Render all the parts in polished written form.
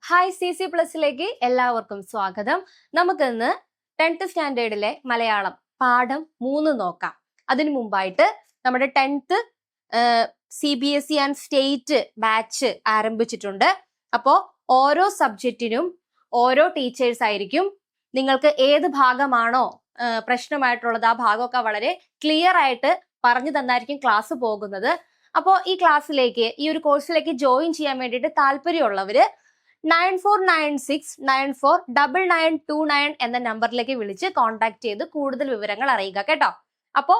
Hi CC പ്ലസിലേക്ക് എല്ലാവർക്കും സ്വാഗതം. നമുക്കിന്ന് 10th സ്റ്റാൻഡേർഡിലെ മലയാളം പാഠം 3 നോക്കാം. അതിനു മുമ്പായിട്ട് നമ്മുടെ 10th CBSE and state batch ആരംഭിച്ചിട്ടുണ്ട്. അപ്പോൾ ഓരോ സബ്ജക്റ്റിനും ഓരോ ടീച്ചേഴ്സ് ആയിരിക്കും. നിങ്ങൾക്ക് ഏത് ഭാഗമാണോ പ്രശ്നമായിട്ടുള്ളത് ആ ഭാഗമൊക്കെ വളരെ ക്ലിയർ ആയിട്ട് പറഞ്ഞു തന്നായിരിക്കും ക്ലാസ് പോകുന്നത്. അപ്പോൾ ഈ ക്ലാസ്സിലേക്ക് ഈ ഒരു കോഴ്സിലേക്ക് ജോയിൻ ചെയ്യാൻ വേണ്ടിയിട്ട് താല്പര്യമുള്ളവര് 9496949929 എന്ന നമ്പറിലേക്ക് വിളിച്ച് കോൺടാക്ട് ചെയ്ത് കൂടുതൽ വിവരങ്ങൾ അറിയുക കേട്ടോ. അപ്പോ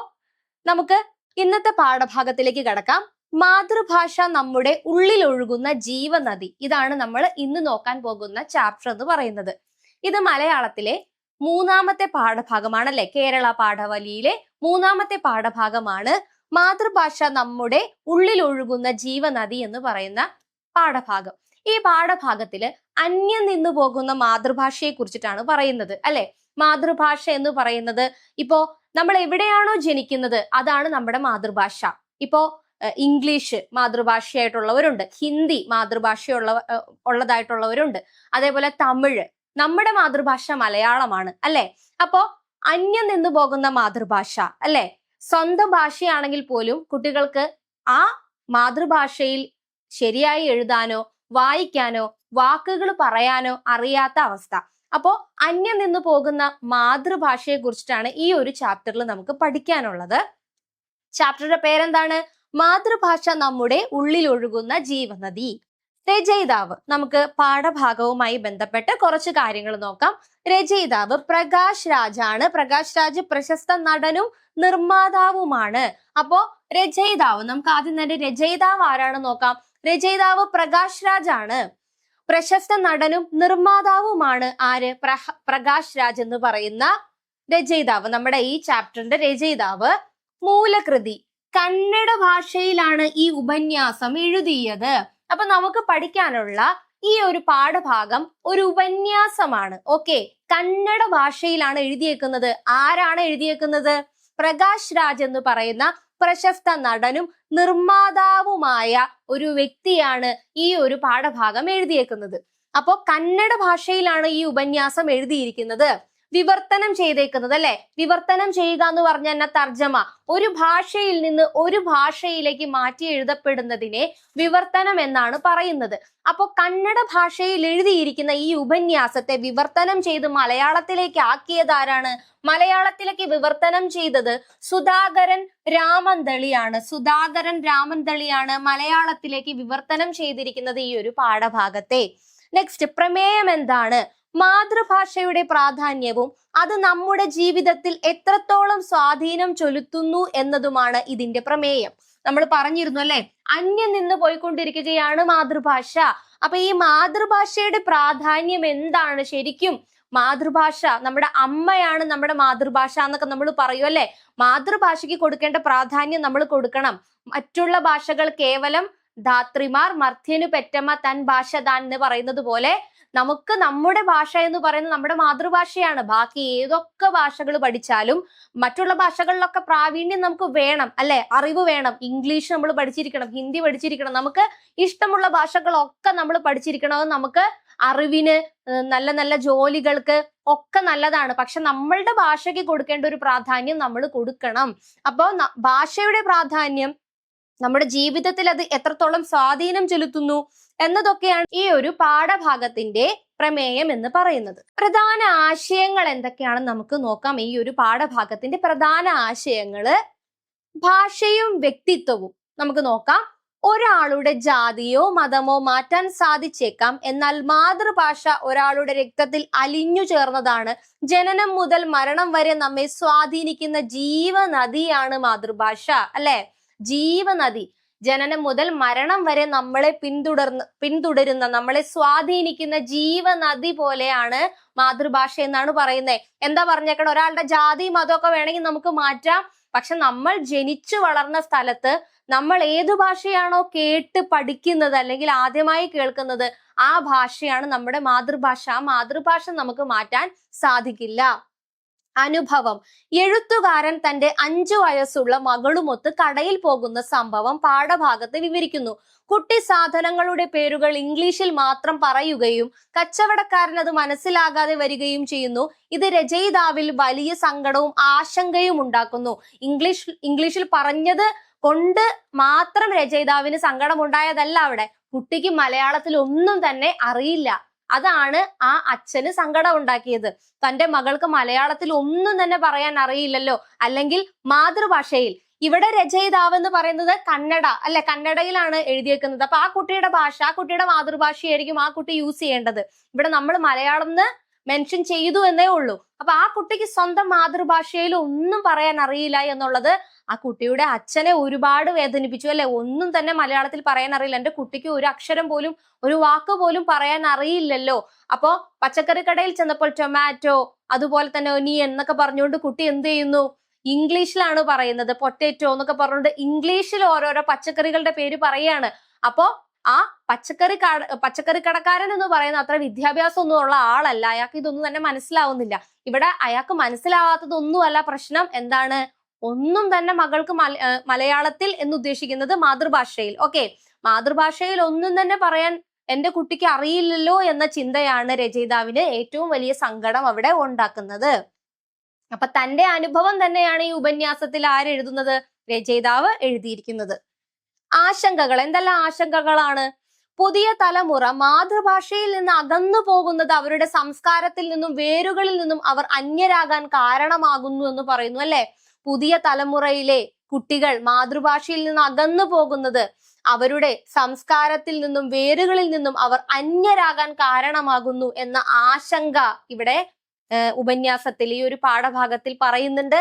നമുക്ക് ഇന്നത്തെ പാഠഭാഗത്തിലേക്ക് കടക്കാം. മാതൃഭാഷ നമ്മുടെ ഉള്ളിൽ ഒഴുകുന്ന ജീവനദി, ഇതാണ് നമ്മൾ ഇന്ന് നോക്കാൻ പോകുന്ന ചാപ്റ്റർ എന്ന് പറയുന്നത്. ഇത് മലയാളത്തിലെ 3ാമത്തെ പാഠഭാഗമാണല്ലേ, കേരള പാഠവലിയിലെ 3ാമത്തെ പാഠഭാഗമാണ് മാതൃഭാഷ നമ്മുടെ ഉള്ളിൽ ഒഴുകുന്ന ജീവനദി എന്ന് പറയുന്ന പാഠഭാഗം. ഈ പാഠഭാഗത്തില് അന്യം നിന്നു പോകുന്ന മാതൃഭാഷയെ കുറിച്ചിട്ടാണ് പറയുന്നത് അല്ലെ. മാതൃഭാഷ എന്ന് പറയുന്നത് ഇപ്പോ നമ്മൾ എവിടെയാണോ ജനിക്കുന്നത് അതാണ് നമ്മുടെ മാതൃഭാഷ. ഇപ്പോ ഇംഗ്ലീഷ് മാതൃഭാഷയായിട്ടുള്ളവരുണ്ട്, ഹിന്ദി ഉള്ളതായിട്ടുള്ളവരുണ്ട്, അതേപോലെ തമിഴ്. നമ്മുടെ മാതൃഭാഷ മലയാളമാണ് അല്ലെ. അപ്പോ അന്യം നിന്നു പോകുന്ന മാതൃഭാഷ അല്ലെ. സ്വന്തം ഭാഷയാണെങ്കിൽ പോലും കുട്ടികൾക്ക് ആ മാതൃഭാഷയിൽ ശരിയായി എഴുതാനോ വായിക്കാനോ വാക്കുകൾ പറയാനോ അറിയാത്ത അവസ്ഥ. അപ്പോ അന്യം നിന്നു പോകുന്ന മാതൃഭാഷയെ കുറിച്ചിട്ടാണ് ഈ ഒരു ചാപ്റ്ററിൽ നമുക്ക് പഠിക്കാനുള്ളത്. ചാപ്റ്ററുടെ പേരെന്താണ്? മാതൃഭാഷ നമ്മുടെ ഉള്ളിൽ ഒഴുകുന്ന ജീവനദി. രചയിതാവ്, നമുക്ക് പാഠഭാഗവുമായി ബന്ധപ്പെട്ട് കുറച്ച് കാര്യങ്ങൾ നോക്കാം. രചയിതാവ് പ്രകാശ് രാജാണ്. പ്രകാശ് രാജ് പ്രശസ്ത നടനും നിർമ്മാതാവുമാണ്. അപ്പോ രചയിതാവ്, നമുക്ക് ആദ്യം തന്നെ രചയിതാവ് ആരാണ് നോക്കാം. രചയിതാവ് പ്രകാശ് രാജാണ്. പ്രശസ്ത നടനും നിർമ്മാതാവുമാണ് ആര്? പ്രകാശ് രാജ് എന്ന് പറയുന്ന രചയിതാവ്, നമ്മുടെ ഈ ചാപ്റ്ററിന്റെ രചയിതാവ്. മൂലകൃതി, കന്നഡ ഭാഷയിലാണ് ഈ ഉപന്യാസം എഴുതിയത്. അപ്പൊ നമുക്ക് പഠിക്കാനുള്ള ഈ ഒരു പാഠഭാഗം ഒരു ഉപന്യാസമാണ്. ഓക്കെ, കന്നഡ ഭാഷയിലാണ് എഴുതിയേക്കുന്നത്. ആരാണ് എഴുതിയേക്കുന്നത്? പ്രകാശ് രാജ് എന്ന് പറയുന്ന പ്രശസ്ത നടനും നിർമ്മാതാവുമായ ഒരു വ്യക്തിയാണ് ഈ ഒരു പാഠഭാഗം എഴുതിയേക്കുന്നത്. അപ്പോ കന്നഡ ഭാഷയിലാണ് ഈ ഉപന്യാസം എഴുതിയിരിക്കുന്നത്. വിവർത്തനം ചെയ്തേക്കുന്നത് അല്ലെ. വിവർത്തനം ചെയ്യുക എന്ന് പറഞ്ഞാൽ തർജ്ജമ. ഒരു ഭാഷയിൽ നിന്ന് ഒരു ഭാഷയിലേക്ക് മാറ്റി എഴുതപ്പെടുന്നതിനെ വിവർത്തനം എന്നാണ് പറയുന്നത്. അപ്പോ കന്നഡ ഭാഷയിൽ എഴുതിയിരിക്കുന്ന ഈ ഉപന്യാസത്തെ വിവർത്തനം ചെയ്ത് മലയാളത്തിലേക്ക് ആക്കിയതാരാണ്? മലയാളത്തിലേക്ക് വിവർത്തനം ചെയ്തത് സുധാകരൻ രാമന്തളിയാണ്. സുധാകരൻ രാമന്തളിയാണ് മലയാളത്തിലേക്ക് വിവർത്തനം ചെയ്തിരിക്കുന്നത് ഈ ഒരു പാഠഭാഗത്തെ. നെക്സ്റ്റ്, പ്രമേയം എന്താണ്? മാതൃഭാഷയുടെ പ്രാധാന്യവും അത് നമ്മുടെ ജീവിതത്തിൽ എത്രത്തോളം സ്വാധീനം ചെലുത്തുന്നു എന്നതുമാണ് ഇതിന്റെ പ്രമേയം. നമ്മൾ പറഞ്ഞിരുന്നു അല്ലെ, അന്യം നിന്ന് പോയിക്കൊണ്ടിരിക്കുകയാണ് മാതൃഭാഷ. അപ്പൊ ഈ മാതൃഭാഷയുടെ പ്രാധാന്യം എന്താണ്? ശരിക്കും മാതൃഭാഷ, നമ്മുടെ അമ്മയാണ് നമ്മുടെ മാതൃഭാഷ എന്നൊക്കെ നമ്മൾ പറയും അല്ലെ. മാതൃഭാഷയ്ക്ക് കൊടുക്കേണ്ട പ്രാധാന്യം നമ്മൾ കൊടുക്കണം. മറ്റുള്ള ഭാഷകൾ കേവലം ധാത്രിമാർ മർത്യനു പെറ്റമ്മ തൻ ഭാഷ താൻ എന്ന് പറയുന്നത് പോലെ നമുക്ക് നമ്മുടെ ഭാഷ എന്ന് പറയുന്നത് നമ്മുടെ മാതൃഭാഷയാണ്. ബാക്കി ഏതൊക്കെ ഭാഷകൾ പഠിച്ചാലും മറ്റുള്ള ഭാഷകളിലൊക്കെ പ്രാവീണ്യം നമുക്ക് വേണം അല്ലെ, അറിവ് വേണം. ഇംഗ്ലീഷ് നമ്മൾ പഠിച്ചിരിക്കണം, ഹിന്ദി പഠിച്ചിരിക്കണം, നമുക്ക് ഇഷ്ടമുള്ള ഭാഷകളൊക്കെ നമ്മൾ പഠിച്ചിരിക്കണം. അത് നമുക്ക് അറിവിന്, നല്ല നല്ല ജോലികൾക്ക് ഒക്കെ നല്ലതാണ്. പക്ഷെ നമ്മളുടെ ഭാഷയ്ക്ക് കൊടുക്കേണ്ട ഒരു പ്രാധാന്യം നമ്മൾ കൊടുക്കണം. അപ്പോൾ ഭാഷയുടെ പ്രാധാന്യം നമ്മുടെ ജീവിതത്തിൽ അത് എത്രത്തോളം സ്വാധീനം ചെലുത്തുന്നു എന്നതൊക്കെയാണ് ഈ ഒരു പാഠഭാഗത്തിന്റെ പ്രമേയം എന്ന് പറയുന്നത്. പ്രധാന ആശയങ്ങൾ എന്തൊക്കെയാണെന്ന് നമുക്ക് നോക്കാം. ഈ ഒരു പാഠഭാഗത്തിന്റെ പ്രധാന ആശയങ്ങള് ഭാഷയും വ്യക്തിത്വവും നമുക്ക് നോക്കാം. ഒരാളുടെ ജാതിയോ മതമോ മാറ്റാൻ സാധിച്ചേക്കാം, എന്നാൽ മാതൃഭാഷ ഒരാളുടെ രക്തത്തിൽ അലിഞ്ഞു ചേർന്നതാണ്. ജനനം മുതൽ മരണം വരെ നമ്മെ സ്വാധീനിക്കുന്ന ജീവനദിയാണ് മാതൃഭാഷ അല്ലെ. ജീവനദി, ജനനം മുതൽ മരണം വരെ നമ്മളെ പിന്തുടരുന്ന നമ്മളെ സ്വാധീനിക്കുന്ന ജീവനദി പോലെയാണ് മാതൃഭാഷ എന്നാണ് പറയുന്നത്. എന്താ പറഞ്ഞേക്കണം? ഒരാളുടെ ജാതി മതമൊക്കെ വേണമെങ്കിൽ നമുക്ക് മാറ്റാം, പക്ഷെ നമ്മൾ ജനിച്ചു വളർന്ന സ്ഥലത്ത് നമ്മൾ ഏതു ഭാഷയാണോ കേട്ട് പഠിക്കുന്നത് അല്ലെങ്കിൽ ആദ്യമായി കേൾക്കുന്നത് ആ ഭാഷയാണ് നമ്മുടെ മാതൃഭാഷ. ആ മാതൃഭാഷ നമുക്ക് മാറ്റാൻ സാധിക്കില്ല. അനുഭവം. എഴുത്തുകാരൻ തന്റെ 5 വയസ്സുള്ള മകളുമൊത്ത് കടയിൽ പോകുന്ന സംഭവം പാഠഭാഗത്ത് വിവരിക്കുന്നു. കുട്ടി സാധനങ്ങളുടെ പേരുകൾ ഇംഗ്ലീഷിൽ മാത്രം പറയുകയും കച്ചവടക്കാരൻ അത് മനസ്സിലാകാതെ വരികയും ചെയ്യുന്നു. ഇത് രചയിതാവിൽ വലിയ സങ്കടവും ആശങ്കയും ഉണ്ടാക്കുന്നു. ഇംഗ്ലീഷിൽ പറഞ്ഞത് കൊണ്ട് മാത്രം രചയിതാവിന് സങ്കടം ഉണ്ടായതല്ല അവിടെ. കുട്ടിക്ക് മലയാളത്തിൽ ഒന്നും തന്നെ അറിയില്ല. അതാണ് ആ അച്ഛന് സങ്കടം ഉണ്ടാക്കിയത്. തന്റെ മകൾക്ക് മലയാളത്തിൽ ഒന്നും തന്നെ പറയാൻ അറിയില്ലല്ലോ, അല്ലെങ്കിൽ മാതൃഭാഷയിൽ. ഇവിടെ രചയിതാവ് എന്ന് പറയുന്നത് കന്നഡ അല്ലെ, കന്നഡയിലാണ് എഴുതിയേക്കുന്നത്. അപ്പൊ ആ കുട്ടിയുടെ ഭാഷ, ആ കുട്ടിയുടെ മാതൃഭാഷയായിരിക്കും ആ കുട്ടി യൂസ് ചെയ്യേണ്ടത്. ഇവിടെ നമ്മൾ മലയാളം എന്ന് മെൻഷൻ ചെയ്തു എന്നേ ഉള്ളൂ. അപ്പൊ ആ കുട്ടിക്ക് സ്വന്തം മാതൃഭാഷയിൽ ഒന്നും പറയാൻ അറിയില്ല എന്നുള്ളത് ആ കുട്ടിയുടെ അച്ഛനെ ഒരുപാട് വേദനിപ്പിച്ചു അല്ലെ. ഒന്നും തന്നെ മലയാളത്തിൽ പറയാൻ അറിയില്ല, എന്റെ കുട്ടിക്ക് ഒരു അക്ഷരം പോലും, ഒരു വാക്ക് പോലും പറയാൻ അറിയില്ലല്ലോ. അപ്പോ പച്ചക്കറി കടയിൽ ചെന്നപ്പോൾ ടൊമാറ്റോ, അതുപോലെ തന്നെ ഒനിയൻ എന്നൊക്കെ പറഞ്ഞുകൊണ്ട് കുട്ടി എന്ത് ചെയ്യുന്നു, ഇംഗ്ലീഷിലാണ് പറയുന്നത്. പൊട്ടേറ്റോ എന്നൊക്കെ പറഞ്ഞുകൊണ്ട് ഇംഗ്ലീഷിൽ ഓരോരോ പച്ചക്കറികളുടെ പേര് പറയാണ്. അപ്പോ ആ പച്ചക്കറി കടക്കാരൻ എന്ന് പറയുന്ന അത്ര വിദ്യാഭ്യാസം ഒന്നും ഉള്ള ആളല്ല. അയാൾക്ക് ഇതൊന്നും തന്നെ മനസ്സിലാവുന്നില്ല. ഇവിടെ അയാൾക്ക് മനസ്സിലാവാത്തതൊന്നുമല്ല പ്രശ്നം. എന്താണ്? ഒന്നും തന്നെ മകൾക്ക് മലയാളത്തിൽ എന്ന് ഉദ്ദേശിക്കുന്നത് മാതൃഭാഷയിൽ. ഓക്കെ, മാതൃഭാഷയിൽ ഒന്നും തന്നെ പറയാൻ എന്റെ കുട്ടിക്ക് അറിയില്ലല്ലോ എന്ന ചിന്തയാണ് രചയിതാവിന് ഏറ്റവും വലിയ സങ്കടം അവിടെ ഉണ്ടാക്കുന്നത്. അപ്പൊ തന്റെ അനുഭവം തന്നെയാണ് ഈ ഉപന്യാസത്തിൽ ആരെഴുതുന്നത്? രചയിതാവ് എഴുതിയിരിക്കുന്നത്. ആശങ്കകൾ. എന്തെല്ലാം ആശങ്കകളാണ്? പുതിയ തലമുറ മാതൃഭാഷയിൽ നിന്ന് അകന്നു പോകുന്നത് അവരുടെ സംസ്കാരത്തിൽ നിന്നും വേരുകളിൽ നിന്നും അവർ അന്യരാകാൻ കാരണമാകുന്നു എന്ന് പറയുന്നു അല്ലെ. പുതിയ തലമുറയിലെ കുട്ടികൾ മാതൃഭാഷയിൽ നിന്ന് അകന്നു പോകുന്നത് അവരുടെ സംസ്കാരത്തിൽ നിന്നും വേരുകളിൽ നിന്നും അവർ അന്യരാകാൻ കാരണമാകുന്നു എന്ന ആശങ്ക ഇവിടെ ഉപന്യാസത്തിൽ, ഈ ഒരു പാഠഭാഗത്തിൽ പറയുന്നുണ്ട്.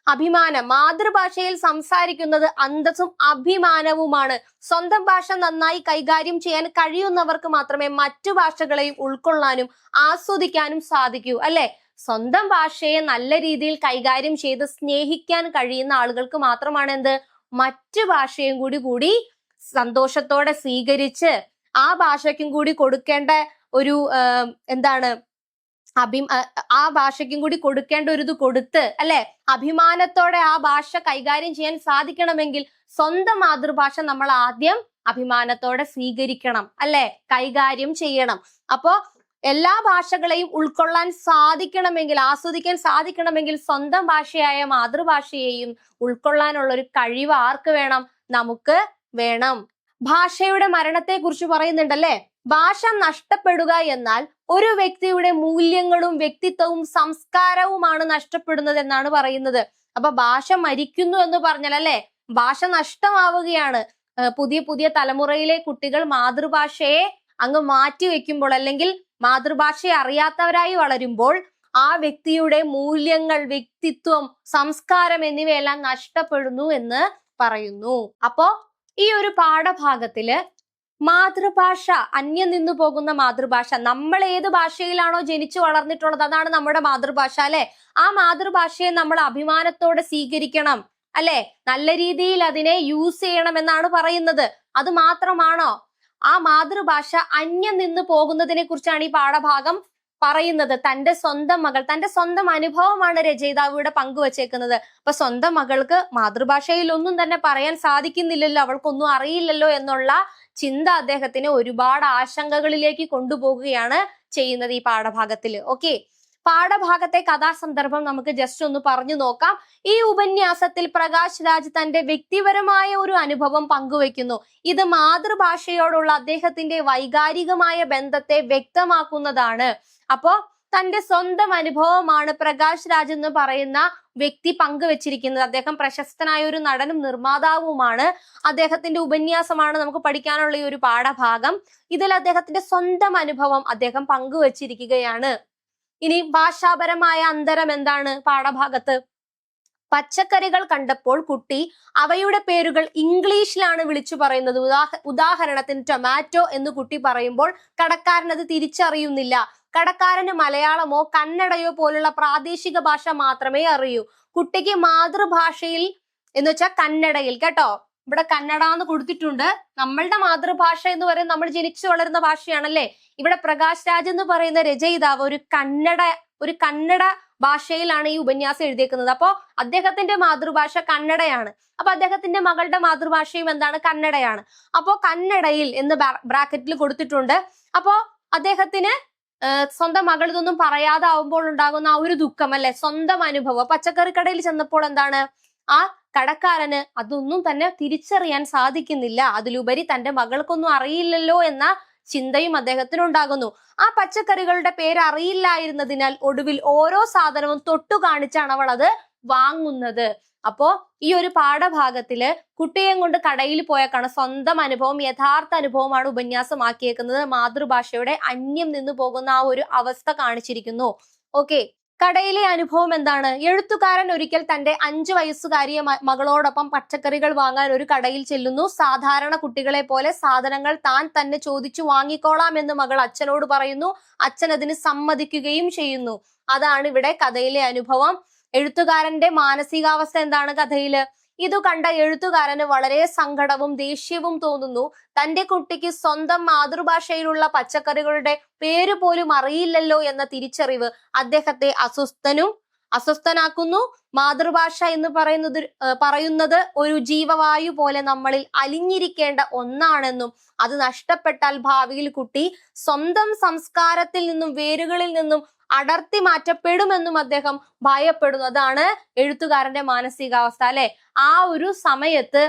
അഭിമാനം. മാതൃഭാഷയിൽ സംസാരിക്കുന്നത് അന്തസ്സും അഭിമാനവുമാണ്. സ്വന്തം ഭാഷ നന്നായി കൈകാര്യം ചെയ്യാൻ കഴിയുന്നവർക്ക് മാത്രമേ മറ്റു ഭാഷകളെയും ഉൾക്കൊള്ളാനും ആസ്വദിക്കാനും സാധിക്കൂ അല്ലെ. സ്വന്തം ഭാഷയെ നല്ല രീതിയിൽ കൈകാര്യം ചെയ്ത് സ്നേഹിക്കാൻ കഴിയുന്ന ആളുകൾക്ക് മാത്രമാണ് എന്ത്, മറ്റു ഭാഷയും കൂടി സന്തോഷത്തോടെ സ്വീകരിച്ച് ആ ഭാഷയ്ക്കും കൂടി കൊടുക്കേണ്ട ഒരു എന്താണ്, ആ ഭാഷയ്ക്കും കൂടി കൊടുക്കേണ്ട ഒരു ഇത് കൊടുത്ത് അല്ലെ, അഭിമാനത്തോടെ ആ ഭാഷ കൈകാര്യം ചെയ്യാൻ സാധിക്കണമെങ്കിൽ സ്വന്തം മാതൃഭാഷ നമ്മൾ ആദ്യം അഭിമാനത്തോടെ സ്വീകരിക്കണം അല്ലെ, കൈകാര്യം ചെയ്യണം. അപ്പോ എല്ലാ ഭാഷകളെയും ഉൾക്കൊള്ളാൻ സാധിക്കണമെങ്കിൽ, ആസ്വദിക്കാൻ സാധിക്കണമെങ്കിൽ സ്വന്തം ഭാഷയായ മാതൃഭാഷയെയും ഉൾക്കൊള്ളാനുള്ള ഒരു കഴിവ് ആർക്ക് വേണം? നമുക്ക് വേണം. ഭാഷയുടെ മരണത്തെ കുറിച്ച് പറയുന്നുണ്ടല്ലേ. ഭാഷ നഷ്ടപ്പെടുക എന്നാൽ ഒരു വ്യക്തിയുടെ മൂല്യങ്ങളും വ്യക്തിത്വവും സംസ്കാരവുമാണ് നഷ്ടപ്പെടുന്നത് എന്നാണ് പറയുന്നത്. അപ്പൊ ഭാഷ മരിക്കുന്നു എന്ന് പറഞ്ഞാൽ അല്ലെ, ഭാഷ നഷ്ടമാവുകയാണ്. പുതിയ തലമുറയിലെ കുട്ടികൾ മാതൃഭാഷയെ അങ്ങ് മാറ്റി വെക്കുമ്പോൾ, അല്ലെങ്കിൽ മാതൃഭാഷയെ അറിയാത്തവരായി വളരുമ്പോൾ ആ വ്യക്തിയുടെ മൂല്യങ്ങൾ, വ്യക്തിത്വം, സംസ്കാരം എന്നിവയെല്ലാം നഷ്ടപ്പെടുന്നു എന്ന് പറയുന്നു. അപ്പോ ഈ ഒരു പാഠഭാഗത്തില് മാതൃഭാഷ, അന്യം നിന്നു പോകുന്ന മാതൃഭാഷ, നമ്മൾ ഏത് ഭാഷയിലാണോ ജനിച്ചു വളർന്നിട്ടുള്ളത് അതാണ് നമ്മുടെ മാതൃഭാഷ അല്ലെ. ആ മാതൃഭാഷയെ നമ്മൾ അഭിമാനത്തോടെ സ്വീകരിക്കണം അല്ലെ, നല്ല രീതിയിൽ അതിനെ യൂസ് ചെയ്യണം എന്നാണ് പറയുന്നത്. അത് മാത്രമാണോ? ആ മാതൃഭാഷ അന്യം നിന്ന് പോകുന്നതിനെ കുറിച്ചാണ് ഈ പാഠഭാഗം പറയുന്നത്. തന്റെ സ്വന്തം മകൾ, തന്റെ സ്വന്തം അനുഭവമാണ് രചയിതാവ് ഇവിടെ പങ്കുവച്ചേക്കുന്നത്. അപ്പൊ സ്വന്തം മകൾക്ക് മാതൃഭാഷയിൽ ഒന്നും തന്നെ പറയാൻ സാധിക്കുന്നില്ലല്ലോ, അവൾക്കൊന്നും അറിയില്ലല്ലോ എന്നുള്ള ചിന്ത അദ്ദേഹത്തിന് ഒരുപാട് ആശങ്കകളിലേക്ക് കൊണ്ടുപോകുകയാണ് ചെയ്യുന്നത് ഈ പാഠഭാഗത്തിൽ. ഓക്കെ, പാഠഭാഗത്തെ കഥാസന്ദർഭം നമുക്ക് ജസ്റ്റ് ഒന്ന് പറഞ്ഞു നോക്കാം. ഈ ഉപന്യാസത്തിൽ പ്രകാശ് രാജ് തന്റെ വ്യക്തിപരമായ ഒരു അനുഭവം പങ്കുവെക്കുന്നു. ഇത് മാതൃഭാഷയോടുള്ള അദ്ദേഹത്തിന്റെ വൈകാരികമായ ബന്ധത്തെ വ്യക്തമാക്കുന്നതാണ്. അപ്പോ തന്റെ സ്വന്തം അനുഭവമാണ് പ്രകാശ് രാജ് എന്ന് പറയുന്ന വ്യക്തി പങ്കുവെച്ചിരിക്കുന്നത്. അദ്ദേഹം പ്രശസ്തനായ ഒരു നടനും നിർമ്മാതാവുമാണ്. അദ്ദേഹത്തിന്റെ ഉപന്യാസമാണ് നമുക്ക് പഠിക്കാനുള്ള ഈ ഒരു പാഠഭാഗം. ഇതിൽ അദ്ദേഹത്തിന്റെ സ്വന്തം അനുഭവം അദ്ദേഹം പങ്കുവെച്ചിരിക്കുകയാണ്. ഇനി ഭാഷാപരമായ അന്തരം എന്താണ് പാഠഭാഗത്ത്? പച്ചക്കറികൾ കണ്ടപ്പോൾ കുട്ടി അവയുടെ പേരുകൾ ഇംഗ്ലീഷിലാണ് വിളിച്ചു പറയുന്നത്. ഉദാഹരണത്തിന് ടൊമാറ്റോ എന്ന് കുട്ടി പറയുമ്പോൾ കടക്കാരൻ അത് തിരിച്ചറിയുന്നില്ല. കടക്കാരന് മലയാളമോ കന്നഡയോ പോലുള്ള പ്രാദേശിക ഭാഷ മാത്രമേ അറിയൂ. കുട്ടിക്ക് മാതൃഭാഷയിൽ എന്ന് വെച്ചാൽ കന്നഡയിൽ, കേട്ടോ, ഇവിടെ കന്നഡ എന്ന് കൊടുത്തിട്ടുണ്ട്. നമ്മളുടെ മാതൃഭാഷ എന്ന് പറയുന്നത് നമ്മൾ ജനിച്ചു വളരുന്ന ഭാഷയാണല്ലേ. ഇവിടെ പ്രകാശ് രാജ് എന്ന് പറയുന്ന രചയിതാവ് ഒരു കന്നഡ ഭാഷയിലാണ് ഈ ഉപന്യാസം എഴുതിയേക്കുന്നത്. അപ്പോ അദ്ദേഹത്തിന്റെ മാതൃഭാഷ കന്നഡയാണ്. അപ്പൊ അദ്ദേഹത്തിന്റെ മകളുടെ മാതൃഭാഷയും എന്താണ്? കന്നഡയാണ്. അപ്പോ കന്നഡയിൽ എന്ന് ബ്രാക്കറ്റിൽ കൊടുത്തിട്ടുണ്ട്. അപ്പോ അദ്ദേഹത്തിന് സ്വന്തം മകൾ ഇതൊന്നും പറയാതാവുമ്പോൾ ഉണ്ടാകുന്ന ആ ഒരു ദുഃഖം, അല്ലെ, സ്വന്തം അനുഭവം. പച്ചക്കറി കടയിൽ ചെന്നപ്പോൾ എന്താണ്, ആ കടക്കാരന് അതൊന്നും തന്നെ തിരിച്ചറിയാൻ സാധിക്കുന്നില്ല. അതിലുപരി തന്റെ മകൾക്കൊന്നും അറിയില്ലല്ലോ എന്ന ചിന്തയും അദ്ദേഹത്തിന് ഉണ്ടാകുന്നു. ആ പച്ചക്കറികളുടെ പേര് അറിയില്ലായിരുന്നതിനാൽ ഒടുവിൽ ഓരോ സാധനവും തൊട്ടു കാണിച്ചാണ് അവൾ അത് വാങ്ങുന്നത്. അപ്പോ ഈ ഒരു പാഠഭാഗത്തില് കുട്ടിയെ കൊണ്ട് കടയിൽ പോയേക്കാണ് സ്വന്തം അനുഭവം, യഥാർത്ഥ അനുഭവമാണ് ഉപന്യാസമാക്കിയേക്കുന്നത്. മാതൃഭാഷയുടെ അന്യം നിന്നു പോകുന്ന ആ ഒരു അവസ്ഥ കാണിച്ചിരിക്കുന്നു. ഓക്കെ, കടയിലെ അനുഭവം എന്താണ്? എഴുത്തുകാരൻ ഒരിക്കൽ തന്റെ 5 വയസ്സുകാരിയ മകളോടൊപ്പം പച്ചക്കറികൾ വാങ്ങാൻ ഒരു കടയിൽ ചെല്ലുന്നു. സാധാരണ കുട്ടികളെ പോലെ സാധനങ്ങൾ താൻ തന്നെ ചോദിച്ചു വാങ്ങിക്കോളാം എന്ന് മകൾ അച്ഛനോട് പറയുന്നു. അച്ഛൻ അതിന് സമ്മതിക്കുകയും ചെയ്യുന്നു. അതാണ് ഇവിടെ കഥയിലെ അനുഭവം. എഴുത്തുകാരന്റെ മാനസികാവസ്ഥ എന്താണ് കഥയില്? ഇതു കണ്ട എഴുത്തുകാരന് വളരെ സങ്കടവും ദേഷ്യവും തോന്നുന്നു. തന്റെ കുട്ടിക്ക് സ്വന്തം മാതൃഭാഷയിലുള്ള പച്ചക്കറികളുടെ പേര് പോലും അറിയില്ലല്ലോ എന്ന തിരിച്ചറിവ് അദ്ദേഹത്തെ അസ്വസ്ഥനാക്കുന്നു. മാതൃഭാഷ എന്ന് പറയുന്നത് ഒരു ജീവവായു പോലെ നമ്മളിൽ അലിഞ്ഞിരിക്കേണ്ട ഒന്നാണെന്നും അത് നഷ്ടപ്പെട്ടാൽ ഭാവിയിൽ കുട്ടി സ്വന്തം സംസ്കാരത്തിൽ നിന്നും വേരുകളിൽ നിന്നും അടർത്തി മാറ്റപ്പെടുമെന്നും അദ്ദേഹം ഭയപ്പെടുന്നു. അതാണ് എഴുത്തുകാരന്റെ മാനസികാവസ്ഥ, അല്ലെ? ആ ഒരു സമയത്ത്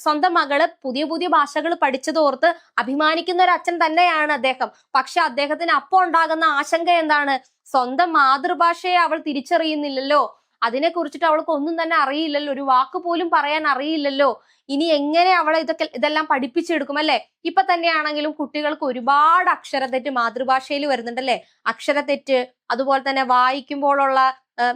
സ്വന്തം മകള് പുതിയ പുതിയ ഭാഷകൾ പഠിച്ചതോർത്ത് അഭിമാനിക്കുന്ന ഒരു അച്ഛൻ തന്നെയാണ് അദ്ദേഹം. പക്ഷെ അദ്ദേഹത്തിന് അപ്പോൾ ഉണ്ടാകുന്ന ആശങ്ക എന്താണ്? സ്വന്തം മാതൃഭാഷയെ അവൾ തിരിച്ചറിയുന്നില്ലല്ലോ, അതിനെ കുറിച്ചിട്ട് അവൾക്ക് ഒന്നും തന്നെ അറിയില്ലല്ലോ, ഒരു വാക്ക് പോലും പറയാൻ അറിയില്ലല്ലോ. ഇനി എങ്ങനെ അവളെ ഇതെല്ലാം പഠിപ്പിച്ചെടുക്കും, അല്ലെ? ഇപ്പൊ തന്നെയാണെങ്കിലും കുട്ടികൾക്ക് ഒരുപാട് അക്ഷരത്തെറ്റ് മാതൃഭാഷയിൽ വരുന്നുണ്ടല്ലേ? അക്ഷരത്തെറ്റ്, അതുപോലെ തന്നെ വായിക്കുമ്പോഴുള്ള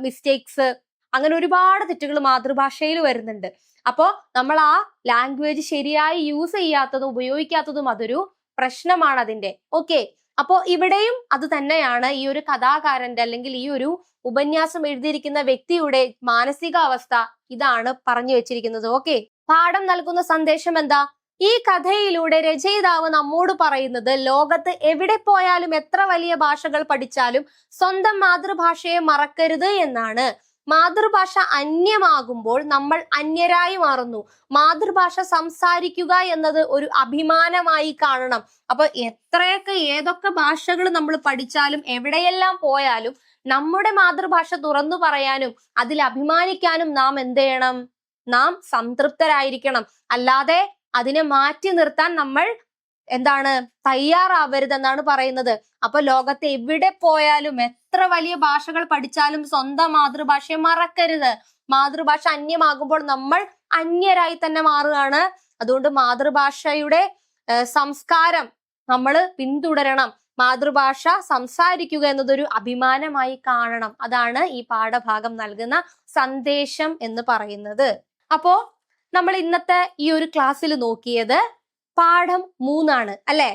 മിസ്റ്റേക്സ്, അങ്ങനെ ഒരുപാട് തെറ്റുകൾ മാതൃഭാഷയിൽ വരുന്നുണ്ട്. അപ്പോ നമ്മൾ ആ ലാംഗ്വേജ് ശരിയായി യൂസ് ചെയ്യാത്തതും ഉപയോഗിക്കാത്തതും അതൊരു പ്രശ്നമാണ് അതിന്റെ. ഓക്കെ, അപ്പോ ഇവിടെയും അത് തന്നെയാണ് ഈ ഒരു കഥാകാരന്റെ അല്ലെങ്കിൽ ഈ ഒരു ഉപന്യാസം എഴുതിയിരിക്കുന്ന വ്യക്തിയുടെ മാനസികാവസ്ഥ ഇതാണ് പറഞ്ഞു വെച്ചിരിക്കുന്നത്. ഓക്കെ, പാഠം നൽകുന്ന സന്ദേശം എന്താ? ഈ കഥയിലൂടെ രചയിതാവ് നമ്മോട് പറയുന്നത് ലോകത്ത് എവിടെ പോയാലും എത്ര വലിയ ഭാഷകൾ പഠിച്ചാലും സ്വന്തം മാതൃഭാഷയെ മറക്കരുത് എന്നാണ്. മാതൃഭാഷ അന്യമാകുമ്പോൾ നമ്മൾ അന്യരായി മാറുന്നു. മാതൃഭാഷ സംസാരിക്കുക എന്നത് ഒരു അഭിമാനമായി കാണണം. അപ്പൊ എത്രയൊക്കെ ഏതൊക്കെ ഭാഷകൾ നമ്മൾ പഠിച്ചാലും എവിടെയെല്ലാം പോയാലും നമ്മുടെ മാതൃഭാഷ തുറന്നു പറയാനും അതിൽ അഭിമാനിക്കാനും നാം എന്ത് ചെയ്യണം? നാം സംതൃപ്തരായിരിക്കണം. അല്ലാതെ അതിനെ മാറ്റി നിർത്താൻ നമ്മൾ എന്താണ് തയ്യാറാവരുതെന്നാണ് പറയുന്നത്. അപ്പൊ ലോകത്ത് എവിടെ പോയാലും എത്ര വലിയ ഭാഷകൾ പഠിച്ചാലും സ്വന്തം മാതൃഭാഷയെ മറക്കരുത്. മാതൃഭാഷ അന്യമാകുമ്പോൾ നമ്മൾ അന്യരായി തന്നെ മാറുകയാണ്. അതുകൊണ്ട് മാതൃഭാഷയുടെ സംസ്കാരം നമ്മൾ പിന്തുടരണം. മാതൃഭാഷ സംസാരിക്കുക എന്നതൊരു അഭിമാനമായി കാണണം. അതാണ് ഈ പാഠഭാഗം നൽകുന്ന സന്ദേശം എന്ന് പറയുന്നത്. അപ്പോ നമ്മൾ ഇന്നത്തെ ഈ ഒരു ക്ലാസ്സിൽ നോക്കിയത് പാഠം 3 അല്ലെ?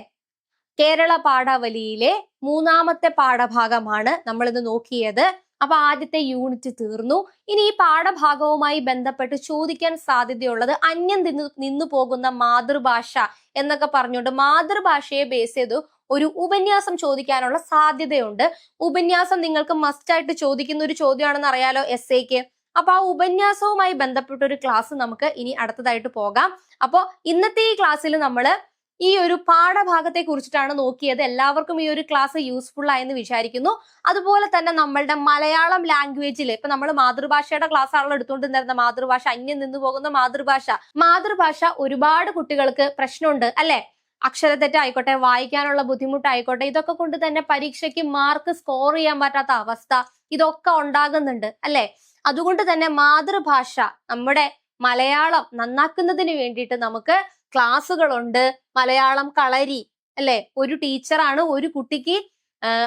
കേരള പാഠാവലിയിലെ 3ാമത്തെ പാഠഭാഗമാണ് നമ്മൾ ഇന്ന് നോക്കിയത്. അപ്പൊ ആദ്യത്തെ യൂണിറ്റ് തീർന്നു. ഇനി ഈ പാഠഭാഗവുമായി ബന്ധപ്പെട്ട് ചോദിക്കാൻ സാധ്യതയുള്ളത് അന്യം നിന്നു പോകുന്ന മാതൃഭാഷ എന്നൊക്കെ പറഞ്ഞുകൊണ്ട് മാതൃഭാഷയെ ബേസ് ചെയ്തു ഒരു ഉപന്യാസം ചോദിക്കാനുള്ള സാധ്യതയുണ്ട്. ഉപന്യാസം നിങ്ങൾക്ക് മസ്റ്റ് ആയിട്ട് ചോദിക്കുന്ന ഒരു ചോദ്യമാണെന്ന് അറിയാലോ എസ്സേക്ക്. അപ്പൊ ആ ഉപന്യാസവുമായി ബന്ധപ്പെട്ട ഒരു ക്ലാസ് നമുക്ക് ഇനി അടുത്തതായിട്ട് പോകാം. അപ്പോ ഇന്നത്തെ ഈ ക്ലാസ്സിൽ നമ്മൾ ഈ ഒരു പാഠഭാഗത്തെ കുറിച്ചിട്ടാണ് നോക്കിയത്. എല്ലാവർക്കും ഈ ഒരു ക്ലാസ് യൂസ്ഫുൾ ആയെന്ന് വിചാരിക്കുന്നു. അതുപോലെ തന്നെ നമ്മളുടെ മലയാളം ലാംഗ്വേജിൽ ഇപ്പൊ നമ്മൾ മാതൃഭാഷയുടെ ക്ലാസ് ആണല്ലോ എടുത്തുകൊണ്ടിരുന്ന, മാതൃഭാഷ അന്യം നിന്നു പോകുന്ന മാതൃഭാഷ ഒരുപാട് കുട്ടികൾക്ക് പ്രശ്നമുണ്ട് അല്ലെ? അക്ഷരത്തെറ്റായിക്കോട്ടെ, വായിക്കാനുള്ള ബുദ്ധിമുട്ടായിക്കോട്ടെ, ഇതൊക്കെ കൊണ്ട് തന്നെ പരീക്ഷയ്ക്ക് മാർക്ക് സ്കോർ ചെയ്യാൻ പറ്റാത്ത അവസ്ഥ ഇതൊക്കെ ഉണ്ടാകുന്നുണ്ട് അല്ലെ? അതുകൊണ്ട് തന്നെ മാതൃഭാഷ നമ്മുടെ മലയാളം നന്നാക്കുന്നതിന് വേണ്ടിയിട്ട് നമുക്ക് ക്ലാസ്സുകളുണ്ട്. മലയാളം കളരി അല്ലെ? ഒരു ടീച്ചറാണ് ഒരു കുട്ടിക്ക്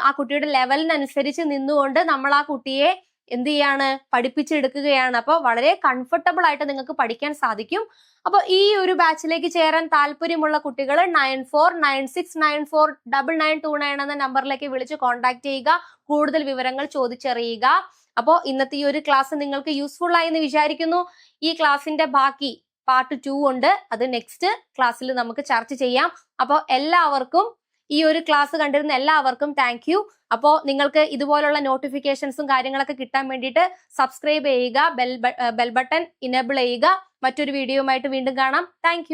ആ കുട്ടിയുടെ ലെവലിനനുസരിച്ച് നിന്നുകൊണ്ട് നമ്മൾ ആ കുട്ടിയെ എന്ത് ചെയ്യാണ്? പഠിപ്പിച്ചെടുക്കുകയാണ്. അപ്പോൾ വളരെ കംഫർട്ടബിൾ ആയിട്ട് നിങ്ങൾക്ക് പഠിക്കാൻ സാധിക്കും. അപ്പോൾ ഈ ഒരു ബാച്ചിലേക്ക് ചേരാൻ താല്പര്യമുള്ള കുട്ടികൾ 9496949929 എന്ന നമ്പറിലേക്ക് വിളിച്ച് കോൺടാക്ട് ചെയ്യുക. കൂടുതൽ വിവരങ്ങൾ ചോദിച്ചറിയുക. അപ്പോൾ ഇന്നത്തെ ഈ ഒരു ക്ലാസ് നിങ്ങൾക്ക് യൂസ്ഫുൾ ആയി എന്ന് വിചാരിക്കുന്നു. ഈ ക്ലാസ്സിന്റെ ബാക്കി പാർട്ട് 2 ഉണ്ട്. അത് നെക്സ്റ്റ് ക്ലാസ്സിൽ നമുക്ക് ചർച്ച ചെയ്യാം. അപ്പോൾ എല്ലാവർക്കും ഈ ഒരു ക്ലാസ് കണ്ടിരുന്ന എല്ലാവർക്കും താങ്ക് യു. അപ്പോൾ നിങ്ങൾക്ക് ഇതുപോലുള്ള നോട്ടിഫിക്കേഷൻസും കാര്യങ്ങളൊക്കെ കിട്ടാൻ വേണ്ടിയിട്ട് സബ്സ്ക്രൈബ് ചെയ്യുക, ബെൽ ബട്ടൺ ഇനേബിൾ ചെയ്യുക. മറ്റൊരു വീഡിയോയുമായിട്ട് വീണ്ടും കാണാം. താങ്ക്